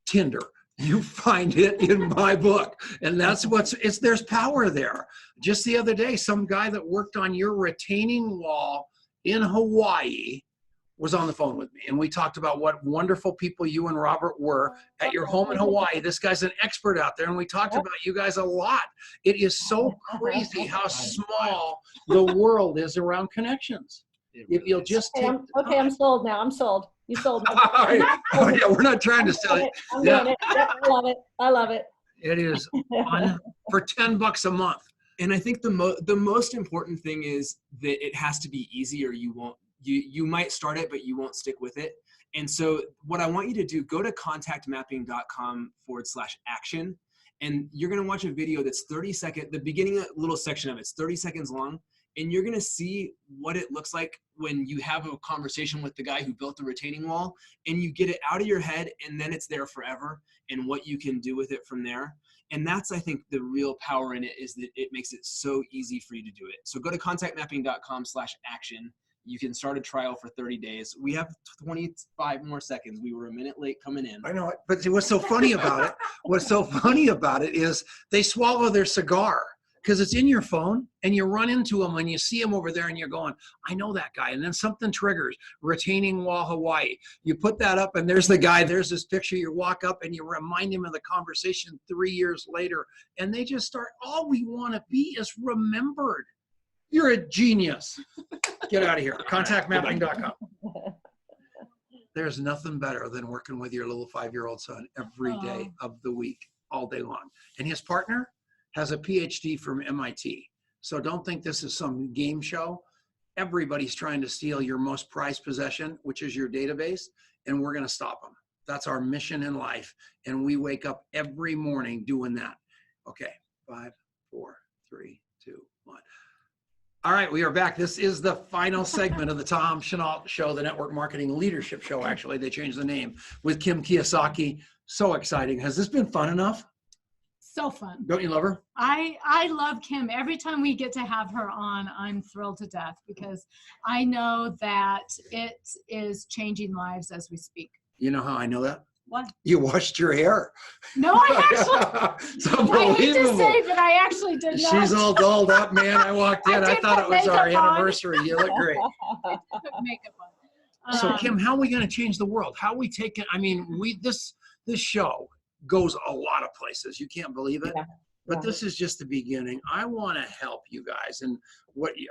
Tinder. You find it in my book. And that's there's power there. Just the other day, some guy that worked on your retaining wall in Hawaii was on the phone with me, and we talked about what wonderful people you and Robert were at your home in Hawaii. This guy's an expert out there, and we talked about you guys a lot. It is so crazy how small the world is around connections. If you'll just take okay, I'm sold now. I'm sold. You sold me. Oh, yeah, we're not trying to sell it. I'm doing it. Yep, I love it. I love it. It is fun for $10 a month. And I think the most important thing is that it has to be easy, or you might start it, but you won't stick with it. And so what I want you to do, go to contactmapping.com/action. And you're going to watch a video that's 30 seconds, the beginning little section of it's 30 seconds long. And you're going to see what it looks like when you have a conversation with the guy who built the retaining wall, and you get it out of your head, and then it's there forever, and what you can do with it from there. And that's, I think, the real power in it, is that it makes it so easy for you to do it. So go to contactmapping.com/action. You can start a trial for 30 days. We have 25 more seconds. We were a minute late coming in. I know it, but what's so funny about it is they swallow their cigar, because it's in your phone, and you run into them and you see them over there and you're going, I know that guy. And then something triggers, retaining wall Hawaii. You put that up and there's the guy, there's this picture. You walk up and you remind him of the conversation 3 years later, and they just start, all we want to be is remembered. You're a genius. Get out of here. Contactmapping.com. There's nothing better than working with your little 5-year-old son every day of the week, all day long. And his partner has a PhD from MIT. So don't think this is some game show. Everybody's trying to steal your most prized possession, which is your database, and we're going to stop them. That's our mission in life. And we wake up every morning doing that. Okay, 5, 4, 3, 2, 1. All right, we are back. This is the final segment of the Tom Chenault Show, the Network Marketing Leadership Show. Actually, they changed the name, with Kim Kiyosaki. So exciting. Has this been fun enough? So fun. Don't you love her? I love Kim. Every time we get to have her on, I'm thrilled to death, because I know that it is changing lives as we speak. You know how I know that? What? You washed your hair. No, I actually, It's I hate to unbelievable. say, but I actually did not. She's all dolled up, man. I walked in. I I did thought put it was our makeup on. anniversary. You look great. I put makeup on. So Kim, how are we going to change the world? How are we taking, I mean, this show goes a lot of places. You can't believe it. Yeah. But this is just the beginning. I want to help you guys. And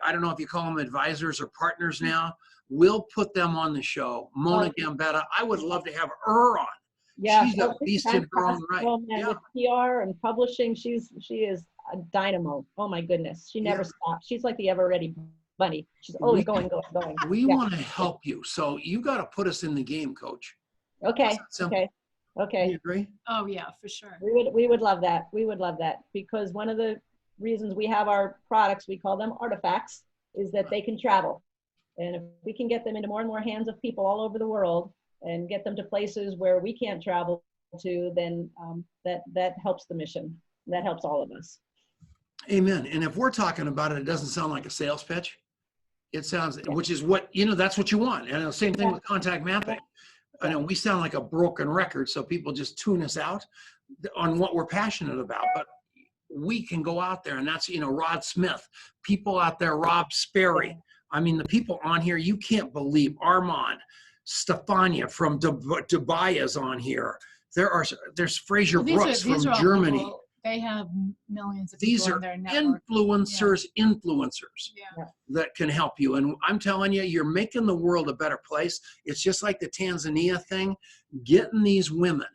I don't know if you call them advisors or partners now. We'll put them on the show. Mona Gambetta, I would love to have her on. Yeah, She's a beast in her own right. Oh, man, Yeah. with PR and publishing, she is a dynamo. Oh my goodness, she never Yeah. stops. She's like the ever ready bunny. She's always going. We Yeah. want to help you. So you got to put us in the game, Coach. Okay, Simple. okay, Do okay. you agree? Oh yeah, for sure. We would love that. We would love that, because one of the reasons we have our products, we call them artifacts, is that they can travel. And if we can get them into more and more hands of people all over the world, and get them to places where we can't travel to, then that helps the mission. That helps all of us. Amen. And if we're talking about it, it doesn't sound like a sales pitch. It sounds, which is what, that's what you want. And the same thing with contact mapping. I know we sound like a broken record, so people just tune us out on what we're passionate about. But we can go out there, and that's, Rod Smith, people out there, Rob Sperry. I mean, the people on here, you can't believe. Armand, Stefania from Dubai is on here. There's Fraser Brooks from Germany. People, they have millions of These people are in their network. influencers Yeah. that can help you. And I'm telling you, you're making the world a better place. It's just like the Tanzania thing, getting these women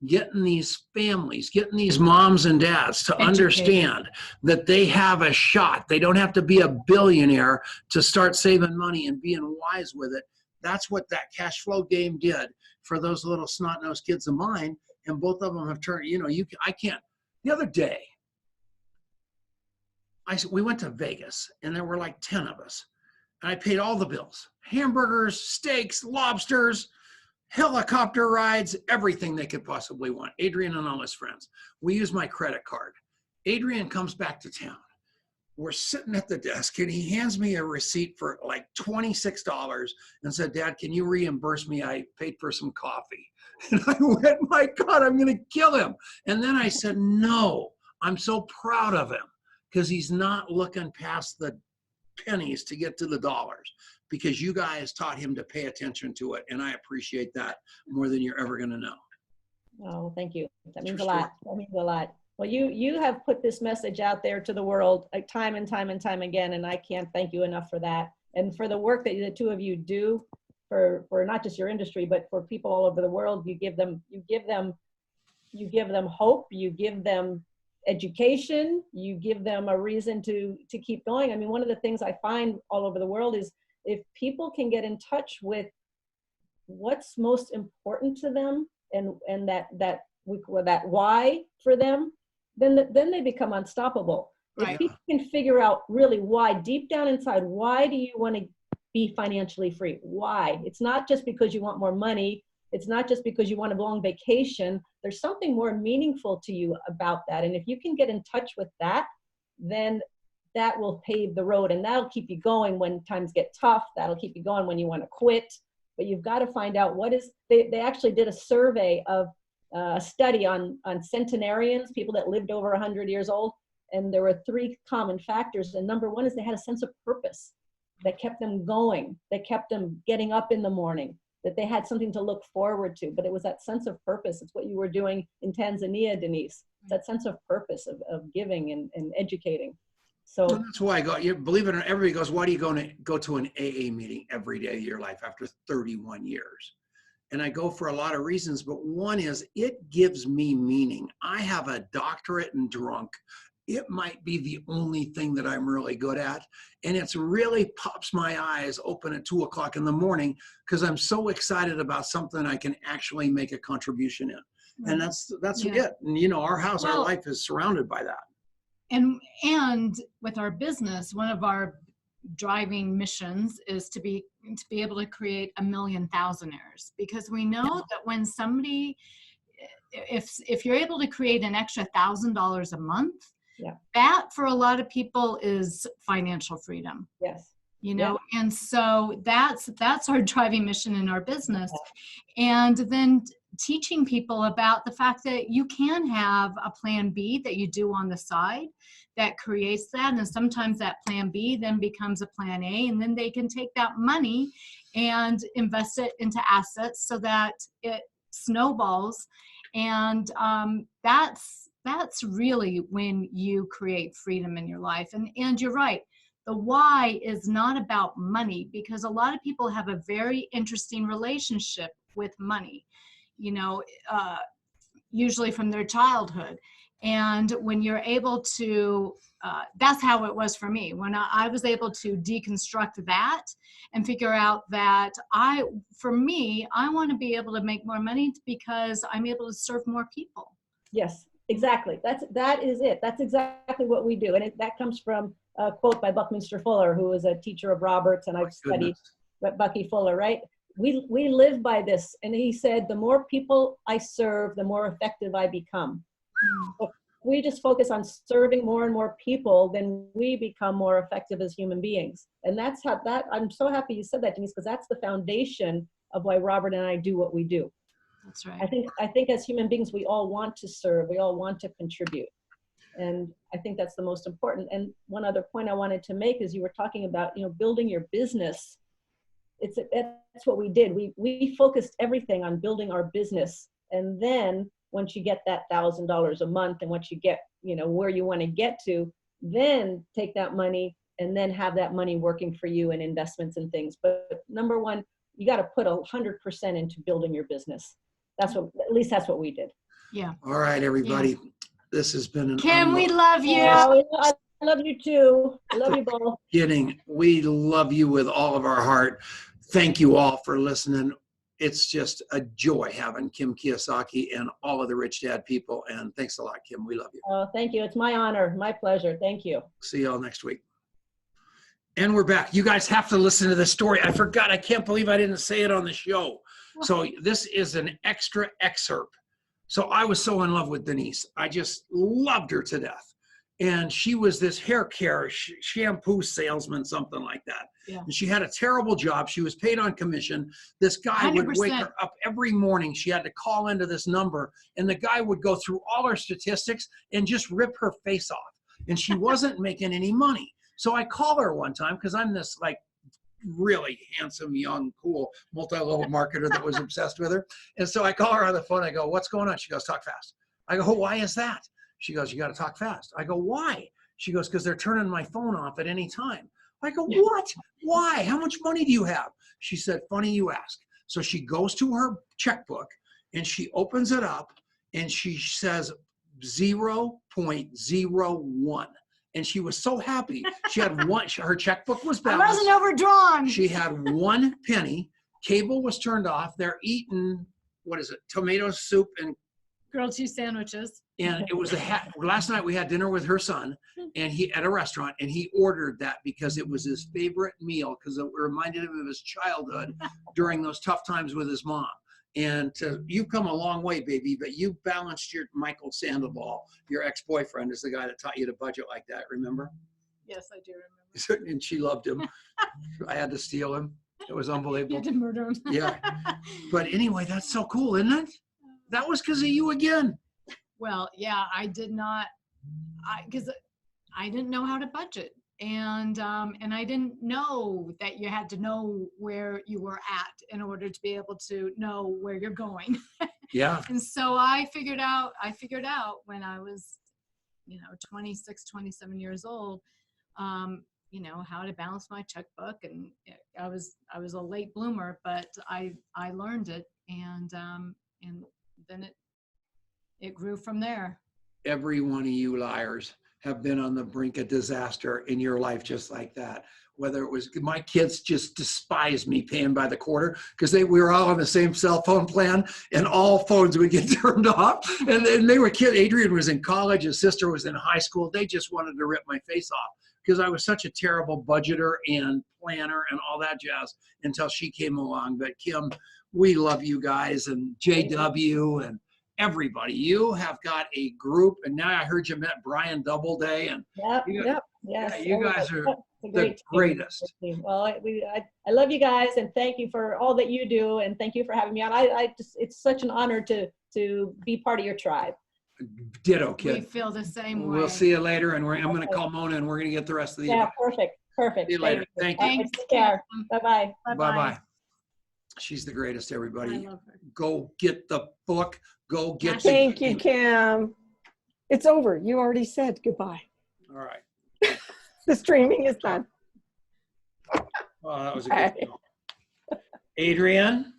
getting these families, getting these moms and dads to Educated. understand that they have a shot. They don't have to be a billionaire to start saving money and being wise with it. That's what that cash flow game did for those little snot-nosed kids of mine. And both of them have turned, I can't. The other day, we went to Vegas and there were like 10 of us. And I paid all the bills, hamburgers, steaks, lobsters, helicopter rides, everything they could possibly want. Adrian and all his friends. We use my credit card. Adrian comes back to town. We're sitting at the desk and he hands me a receipt for like $26 and said, Dad, can you reimburse me? I paid for some coffee. And I went, my God, I'm going to kill him. And then I said, no, I'm so proud of him because he's not looking past the pennies to get to the dollars, because you guys taught him to pay attention to it. And I appreciate that more than you're ever going to know. Oh, thank you. That means a lot. That means a lot. Well, you have put this message out there to the world like time and time and time again, and I can't thank you enough for that. And for the work that the two of you do for not just your industry, but for people all over the world. You give them hope, you give them education, you give them a reason to keep going. I mean, one of the things I find all over the world is if people can get in touch with what's most important to them and that why for them, then they become unstoppable. Right. If people can figure out really why, deep down inside, why do you want to be financially free? Why? It's not just because you want more money. It's not just because you want a long vacation. There's something more meaningful to you about that. And if you can get in touch with that, then that will pave the road, and that'll keep you going when times get tough. That'll keep you going when you want to quit. But you've got to find out they actually did a survey of a study on centenarians, people that lived over 100 years old. And there were 3 common factors. And number 1 is they had a sense of purpose that kept them going, that kept them getting up in the morning, that they had something to look forward to. But it was that sense of purpose. It's what you were doing in Tanzania, Denise, that sense of purpose of giving and educating. So Well, that's why I go, believe it or not, everybody goes, why do you go to an AA meeting every day of your life after 31 years? And I go for a lot of reasons, but one is it gives me meaning. I have a doctorate in drunk. It might be the only thing that I'm really good at. And it's really pops my eyes open at 2 o'clock in the morning because I'm so excited about something I can actually make a contribution in. And that's Yeah. it. And our house, our Well, life is surrounded by that. And with our business, one of our driving missions is to be able to create 1 million thousandaires, because we know that when somebody, if you're able to create an extra $1,000 a month, that for a lot of people is financial freedom. yes. And so that's our driving mission in our business. And then teaching people about the fact that you can have a plan B that you do on the side that creates that. And sometimes that plan B then becomes a plan A, and then they can take that money and invest it into assets so that it snowballs. And that's really when you create freedom in your life. And you're right. The why is not about money, because a lot of people have a very interesting relationship with money, usually from their childhood. And when you're able to, that's how it was for me. When I was able to deconstruct that and figure out that I want to be able to make more money because I'm able to serve more people. Yes, exactly. That is it. That's exactly what we do. And that comes from a quote by Buckminster Fuller, who was a teacher of Robert's, and I've studied Bucky Fuller, right? We live by this. And he said, the more people I serve, the more effective I become. So if we just focus on serving more and more people, then we become more effective as human beings. And that's I'm so happy you said that, Denise, because that's the foundation of why Robert and I do what we do. That's right. I think as human beings, we all want to serve. We all want to contribute. And I think that's the most important. And one other point I wanted to make is you were talking about, building your business. That's what we did. We focused everything on building our business. And then once you get that $1,000 a month, and once you get, where you want to get to, then take that money and then have that money working for you in investments and things. But number one, you got to put 100% into building your business. At least that's what we did. Yeah. All right, everybody. This has been an Kim, we love you. Oh, I love you too. I love you both. beginning. We love you with all of our heart. Thank you all for listening. It's just a joy having Kim Kiyosaki and all of the Rich Dad people. And thanks a lot, Kim. We love you. Oh, thank you. It's my honor, my pleasure. Thank you. See y'all next week. And we're back. You guys have to listen to this story. I forgot. I can't believe I didn't say it on the show. So this is an extra excerpt. So I was so in love with Denise. I just loved her to death. And she was this hair care shampoo salesman, something like that. Yeah. And she had a terrible job. She was paid on commission. This guy would wake 100%. her up every morning. She had to call into this number, and the guy would go through all her statistics and just rip her face off. And she wasn't making any money. So I call her one time because I'm this like really handsome, young, cool, multi-level marketer that was obsessed with her. And so I call her on the phone. I go, "What's going on?" She goes, "Talk fast." I go, "Oh, why is that?" She goes, "You got to talk fast." I go, "Why?" She goes, "Because they're turning my phone off at any time." I go, "What? Why? How much money do you have?" She said, "Funny you ask." So she goes to her checkbook and she opens it up and she says 0.01. And she was so happy. She had one, her checkbook was I balanced. wasn't overdrawn. She had 1 penny. Cable was turned off. They're eating, what is it, tomato soup and Grilled cheese sandwiches. it was last night we had dinner with her son and he at a restaurant, and he ordered that because it was his favorite meal because it reminded him of his childhood during those tough times with his mom. And you've come a long way, baby, but you balanced your Michael Sandoval, your ex-boyfriend, is the guy that taught you to budget like that, remember? Yes, I do remember. And she loved him. I had to steal him. It was You unbelievable. had to murder him. Yeah. But anyway, that's so cool, isn't it? That was because of you again. Well, yeah, I did not, because I didn't know how to budget. And I didn't know that you had to know where you were at in order to be able to know where you're going. Yeah. And so I figured out when I was, 26, 27 years old, how to balance my checkbook. And I was a late bloomer, but I learned it, and then it grew from there. Every one of you liars have been on the brink of disaster in your life just like that. Whether it was, my kids just despise me paying by the quarter because we were all on the same cell phone plan and all phones would get turned off. And then they were kids. Adrian was in college. His sister was in high school. They just wanted to rip my face off because I was such a terrible budgeter and planner and all that jazz until she came along. But Kim, we love you guys, and JW and everybody. You have got a group, and now I heard you met Brian Doubleday, and Yep. yes, Yeah, you guys are the the greatest. Well, I love you guys, and thank you for all that you do, and thank you for having me on. It's such an honor to be part of your tribe. Ditto, We kid. feel the same way. We'll see you later, and I'm going to call Mona, and we're going to get the rest of the Yeah, event. perfect. See you later. Thank you. Thanks. Take care. Bye-bye. Bye-bye. She's the greatest, I everybody. love her. Go get the book. Go get the Thank you, Kim. It's over. You already said goodbye. All right. The streaming is done. Oh, that was a good one. Adrian?